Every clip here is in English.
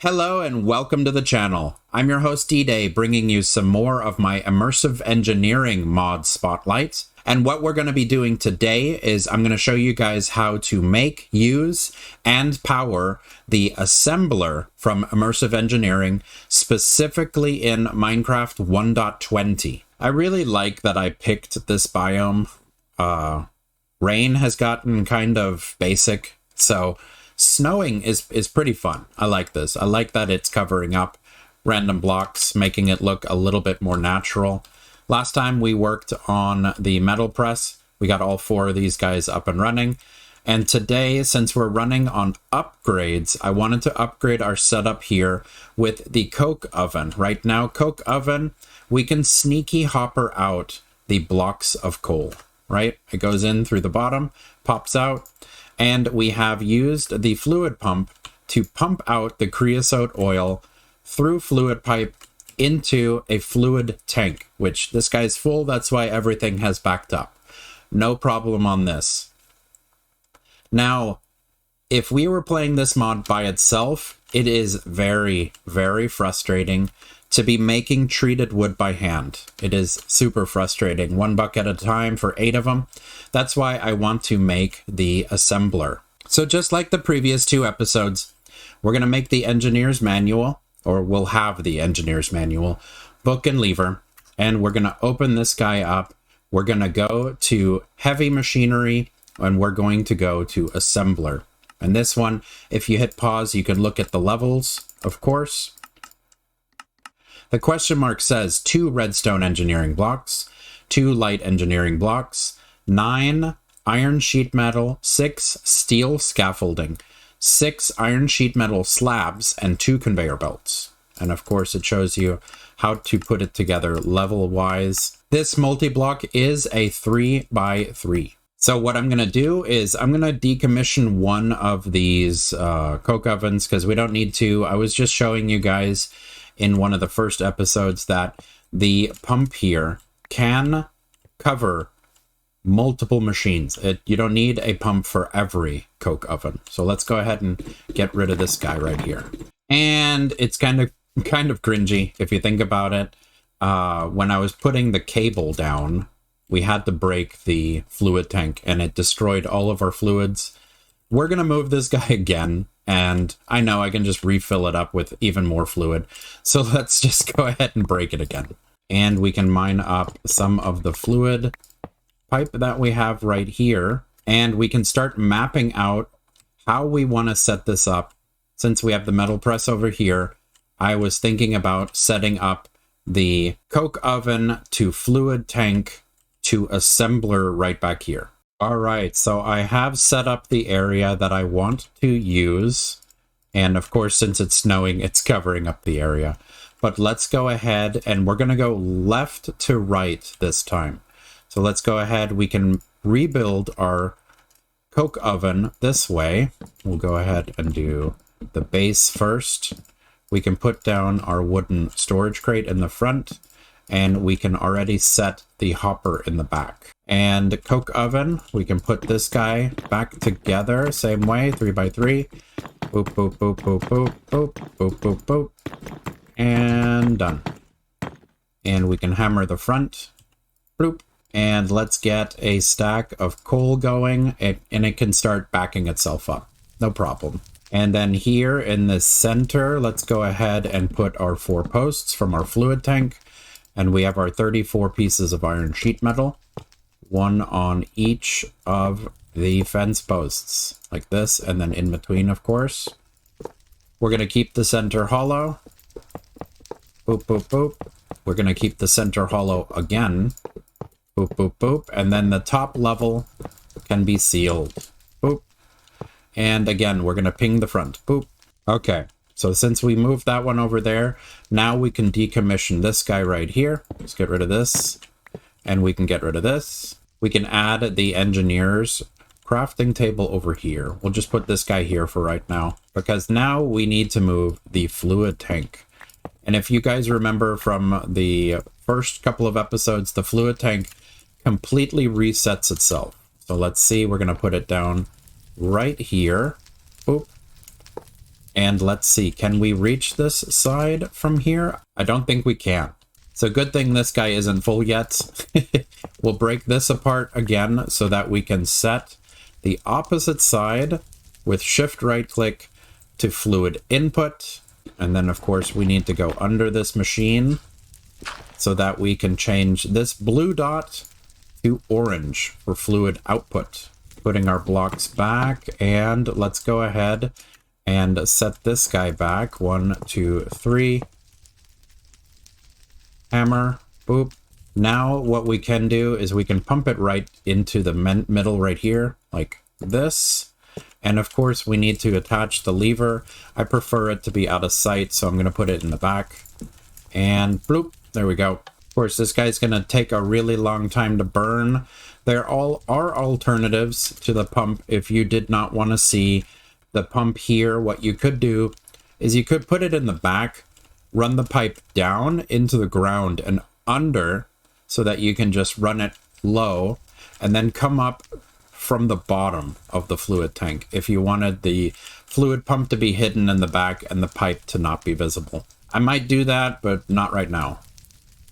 Hello and welcome to the channel. I'm your host D-Day, bringing you some more of my immersive engineering mod spotlight. And what we're going to be doing today is I'm going to show you guys how to make, use, and power the assembler from immersive engineering, specifically in Minecraft 1.20. I really like that I picked this biome. Rain has gotten kind of basic, so snowing is pretty fun. I like this. I like that it's covering up random blocks, making it look a little bit more natural. Last time we worked on the metal press, we got all four of these guys up and running. And today, since we're running on upgrades, I wanted to upgrade our setup here with the coke oven. Right now, coke oven, we can sneaky hopper out the blocks of coal, right? It goes in through the bottom, pops out. And we have used the fluid pump to pump out the creosote oil through fluid pipe into a fluid tank, which this guy's full. That's why everything has backed up. No problem on this. Now, if we were playing this mod by itself, it is very, very frustrating to be making treated wood by hand. It is super frustrating. 1 bucket at a time for 8 of them. That's why I want to make the assembler. So just like the previous 2 episodes, we're going to make the engineer's manual, or we'll have the engineer's manual, book and lever, and we're going to open this guy up. We're going to go to heavy machinery, and we're going to go to assembler. And this one, if you hit pause, you can look at the levels, of course. The question mark says 2 redstone engineering blocks, 2 light engineering blocks, 9 iron sheet metal, 6 steel scaffolding, 6 iron sheet metal slabs, and 2 conveyor belts. And of course, it shows you how to put it together level-wise. This multi-block is a 3x3. So what I'm going to do is I'm going to decommission one of these coke ovens because we don't need to. I was just showing you guys in one of the first episodes that the pump here can cover multiple machines. You don't need a pump for every coke oven. So let's go ahead and get rid of this guy right here. And it's kind of cringy if you think about it. When I was putting the cable down, we had to break the fluid tank and it destroyed all of our fluids. We're going to move this guy again. And I know I can just refill it up with even more fluid. So let's just go ahead and break it again. And we can mine up some of the fluid pipe that we have right here. And we can start mapping out how we want to set this up. Since we have the metal press over here, I was thinking about setting up the coke oven to fluid tank to assembler right back here. All right, so I have set up the area that I want to use. And of course, since it's snowing, it's covering up the area. But let's go ahead and we're going to go left to right this time. So let's go ahead. We can rebuild our coke oven this way. We'll go ahead and do the base first. We can put down our wooden storage crate in the front. And we can already set the hopper in the back. And coke oven, we can put this guy back together, same way, 3x3. Boop, boop, boop, boop, boop, boop, boop, boop, boop. And done. And we can hammer the front. Bloop. And let's get a stack of coal going, and it can start backing itself up. No problem. And then here in the center, let's go ahead and put our 4 posts from our fluid tank. And we have our 34 pieces of iron sheet metal, 1 on each of the fence posts, like this, and then in between, of course. We're going to keep the center hollow. Boop, boop, boop. We're going to keep the center hollow again. Boop, boop, boop. And then the top level can be sealed. Boop. And again, we're going to ping the front. Boop. Okay. So since we moved that one over there, now we can decommission this guy right here. Let's get rid of this. And we can get rid of this. We can add the engineer's crafting table over here. We'll just put this guy here for right now, because now we need to move the fluid tank. And if you guys remember from the first couple of episodes, the fluid tank completely resets itself. So let's see, we're going to put it down right here. Boop. And let's see, can we reach this side from here? I don't think we can. So good thing this guy isn't full yet. We'll break this apart again so that we can set the opposite side with shift right click to fluid input. And then of course we need to go under this machine so that we can change this blue dot to orange for fluid output. Putting our blocks back, and let's go ahead and set this guy back. 1, 2, 3. Hammer, boop. Now what we can do is we can pump it right into the middle right here, like this. And of course we need to attach the lever. I prefer it to be out of sight, so I'm going to put it in the back. And bloop, there we go. Of course, this guy's going to take a really long time to burn. There all are alternatives to the pump. If you did not want to see the pump here, what you could do is you could put it in the back, run the pipe down into the ground and under so that you can just run it low and then come up from the bottom of the fluid tank if you wanted the fluid pump to be hidden in the back and the pipe to not be visible. I might do that, but not right now.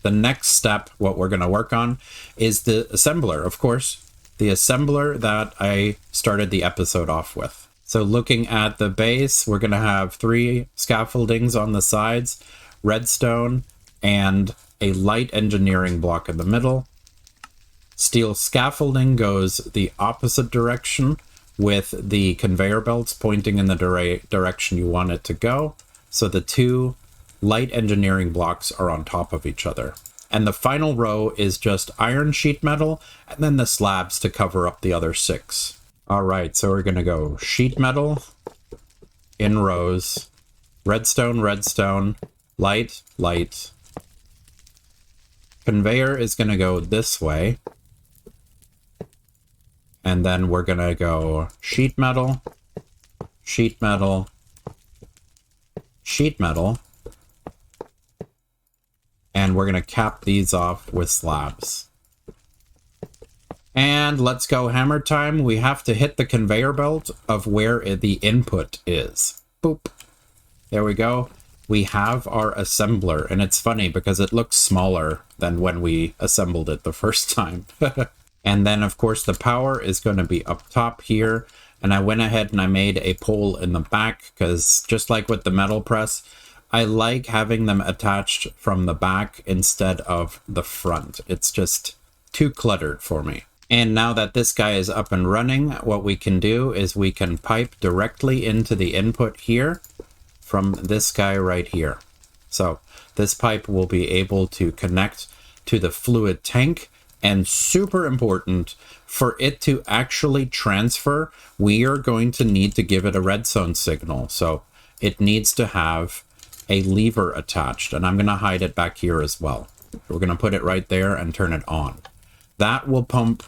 The next step, what we're going to work on, is the assembler, of course, the assembler that I started the episode off with. So looking at the base, we're going to have 3 scaffoldings on the sides, redstone, and a light engineering block in the middle. Steel scaffolding goes the opposite direction with the conveyor belts pointing in the direction you want it to go. So the 2 light engineering blocks are on top of each other. And the final row is just iron sheet metal and then the slabs to cover up the other 6. All right, so we're going to go sheet metal in rows, redstone, redstone, light, light. Conveyor is going to go this way. And then we're going to go sheet metal, sheet metal, sheet metal. And we're going to cap these off with slabs. And let's go hammer time. We have to hit the conveyor belt of where the input is. Boop. There we go. We have our assembler. And it's funny because it looks smaller than when we assembled it the first time. And then, of course, the power is going to be up top here. And I went ahead and I made a pole in the back because just like with the metal press, I like having them attached from the back instead of the front. It's just too cluttered for me. And now that this guy is up and running, what we can do is we can pipe directly into the input here from this guy right here. So this pipe will be able to connect to the fluid tank. And super important, for it to actually transfer, we are going to need to give it a redstone signal. So it needs to have a lever attached, and I'm going to hide it back here as well. We're going to put it right there and turn it on. That will pump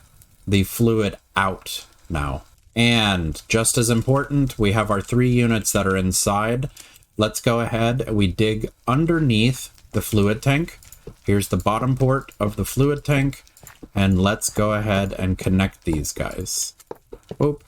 the fluid out now. And just as important, we have our 3 units that are inside. Let's go ahead. We dig underneath the fluid tank. Here's the bottom port of the fluid tank. And let's go ahead and connect these guys. Oop.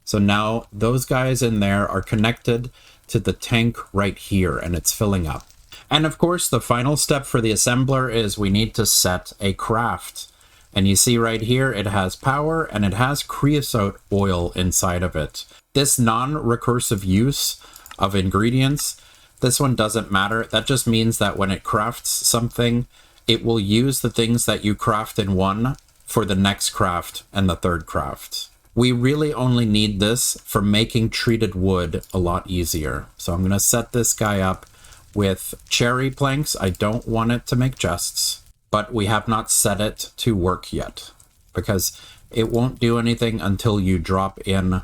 So now those guys in there are connected to the tank right here, and it's filling up. And of course, the final step for the assembler is we need to set a craft. And you see right here, it has power and it has creosote oil inside of it. This non-recursive use of ingredients, this one doesn't matter. That just means that when it crafts something, it will use the things that you craft in one for the next craft and the third craft. We really only need this for making treated wood a lot easier. So I'm going to set this guy up with cherry planks. I don't want it to make chests, but we have not set it to work yet because it won't do anything until you drop in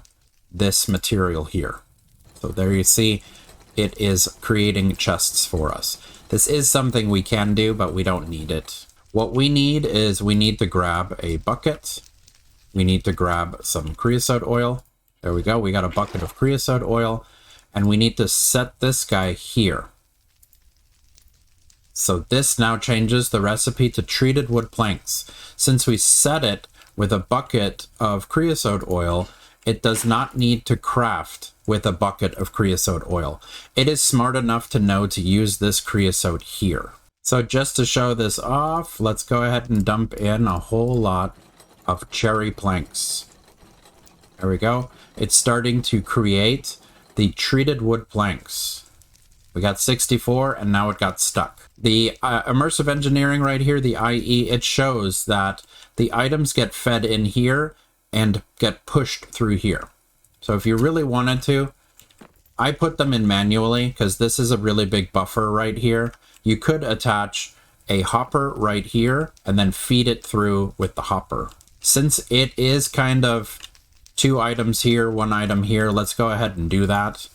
this material here. So there you see, it is creating chests for us. This is something we can do, but we don't need it. What we need is we need to grab a bucket. We need to grab some creosote oil. There we go. We got a bucket of creosote oil. And we need to set this guy here. So this now changes the recipe to treated wood planks. Since we set it with a bucket of creosote oil, it does not need to craft with a bucket of creosote oil. It is smart enough to know to use this creosote here. So just to show this off, let's go ahead and dump in a whole lot of cherry planks. There we go. It's starting to create the treated wood planks. We got 64 and now it got stuck. The immersive engineering right here, the IE, it shows that the items get fed in here and get pushed through here. So if you really wanted to, I put them in manually because this is a really big buffer right here. You could attach a hopper right here and then feed it through with the hopper. Since it is kind of 2 items here, 1 item here, let's go ahead and do that.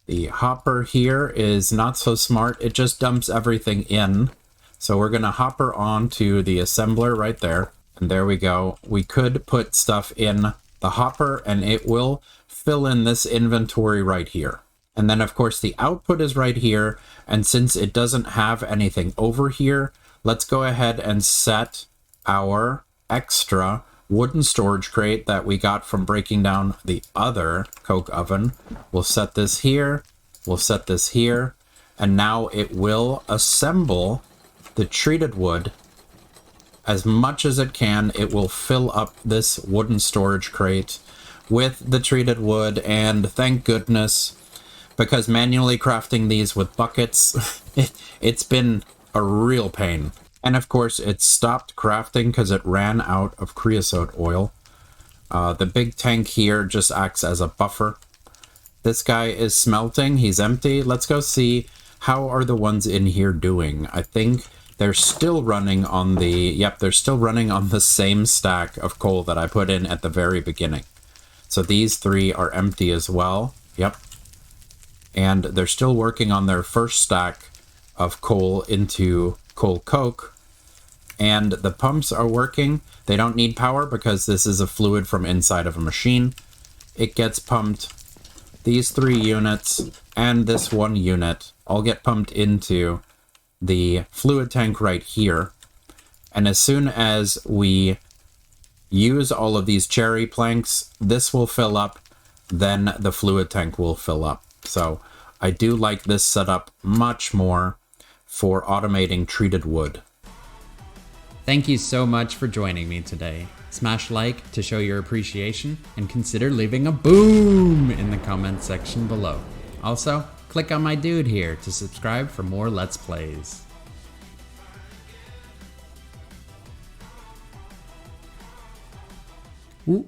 The hopper here is not so smart. It just dumps everything in. So we're going to hopper onto the assembler right there. And there we go. We could put stuff in the hopper and it will fill in this inventory right here. And then of course the output is right here. And since it doesn't have anything over here, let's go ahead and set our extra wooden storage crate that we got from breaking down the other coke oven. We'll set this here. We'll set this here. And now it will assemble the treated wood as much as it can. It will fill up this wooden storage crate with the treated wood, and thank goodness, because manually crafting these with buckets, it's been a real pain. And of course it stopped crafting because it ran out of creosote oil. The big tank here just acts as a buffer. This guy is smelting, he's empty. Let's go see how are the ones in here doing. I think they're still running on the, yep, they're still running on the same stack of coal that I put in at the very beginning. So these 3 are empty as well. Yep. And they're still working on their first stack of coal into coal coke. And the pumps are working. They don't need power because this is a fluid from inside of a machine. It gets pumped. These 3 units and this 1 unit all get pumped into the fluid tank right here. And as soon as we use all of these cherry planks, this will fill up, then the fluid tank will fill up. So I do like this setup much more for automating treated wood. Thank you so much for joining me today. Smash like to show your appreciation and consider leaving a boom in the comments section below. Also, click on my dude here to subscribe for more Let's Plays. Ooh.